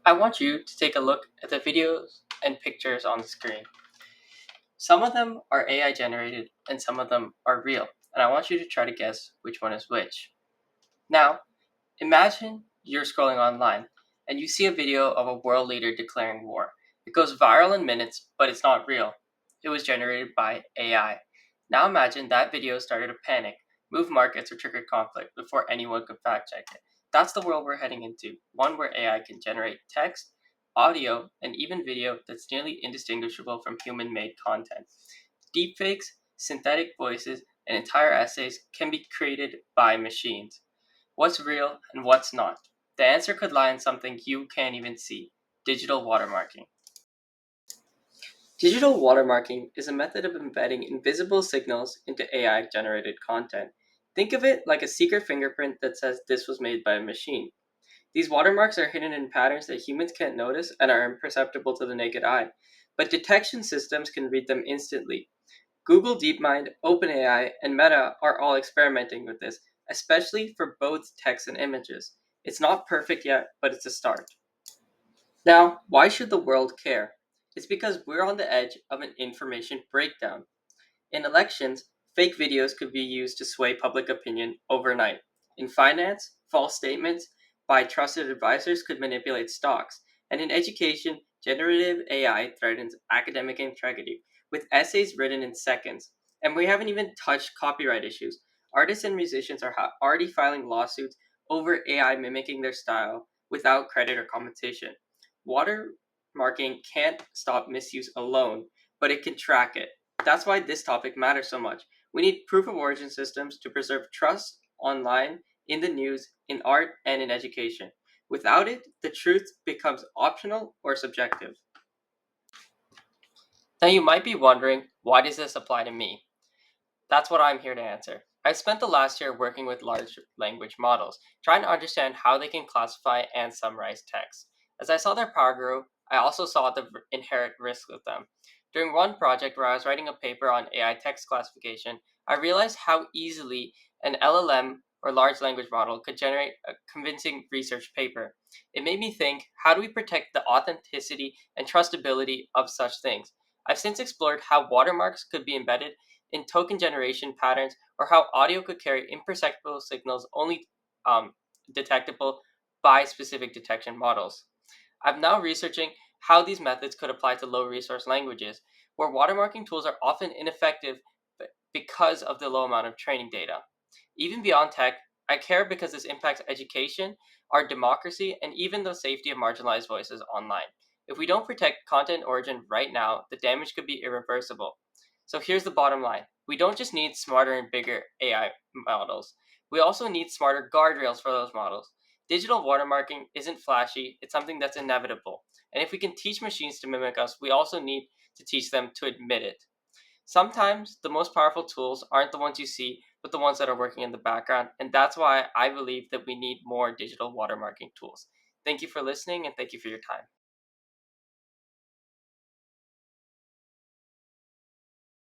I want you to take a look at the videos and pictures on the screen. Some of them are AI generated and some of them are real, and I want you to try to guess which one is which. Now, imagine you're scrolling online and you see a video of a world leader declaring war. It goes viral in minutes, but it's not real. It was generated by AI. Now imagine that video started a panic, moved markets, or triggered conflict before anyone could fact check it. That's the world we're heading into, one where AI can generate text, audio, and even video that's nearly indistinguishable from human made content. Deepfakes, synthetic voices, and entire essays can be created by machines. What's real and what's not? The answer could lie in something you can't even see: digital watermarking. Digital watermarking is a method of embedding invisible signals into AI generated content. Think of it like a secret fingerprint that says this was made by a machine. These watermarks are hidden in patterns that humans can't notice and are imperceptible to the naked eye, but detection systems can read them instantly. Google DeepMind, OpenAI, and Meta are all experimenting with this, especially for both text and images. It's not perfect yet, but it's a start. Now, why should the world care? It's because we're on the edge of an information breakdown. In elections, fake videos could be used to sway public opinion overnight. In finance, false statements by trusted advisors could manipulate stocks. And in education, generative AI threatens academic integrity, with essays written in seconds. And we haven't even touched copyright issues. Artists and musicians are already filing lawsuits over AI mimicking their style without credit or compensation. Watermarking can't stop misuse alone, but it can track it. That's why this topic matters so much. We need proof of origin systems to preserve trust online, in the news, in art, and in education. Without it, the truth becomes optional or subjective. Now, you might be wondering, why does this apply to me? That's what I'm here to answer. I spent the last year working with large language models, trying to understand how they can classify and summarize text. As I saw their power grow, I also saw the inherent risk of them. During one project where I was writing a paper on AI text classification, I realized how easily an LLM or large language model could generate a convincing research paper. It made me think, how do we protect the authenticity and trustability of such things? I've since explored how watermarks could be embedded in token generation patterns, or how audio could carry imperceptible signals only detectable by specific detection models. I'm now researching how these methods could apply to low resource languages, where watermarking tools are often ineffective because of the low amount of training data. Even beyond tech, I care because this impacts education, our democracy, and even the safety of marginalized voices online. If we don't protect content origin right now, the damage could be irreversible. So here's the bottom line: we don't just need smarter and bigger AI models, we also need smarter guardrails for those models. Digital watermarking isn't flashy, it's something that's inevitable. And if we can teach machines to mimic us, we also need to teach them to admit it. Sometimes the most powerful tools aren't the ones you see, but the ones that are working in the background. And that's why I believe that we need more digital watermarking tools. Thank you for listening and thank you for your time.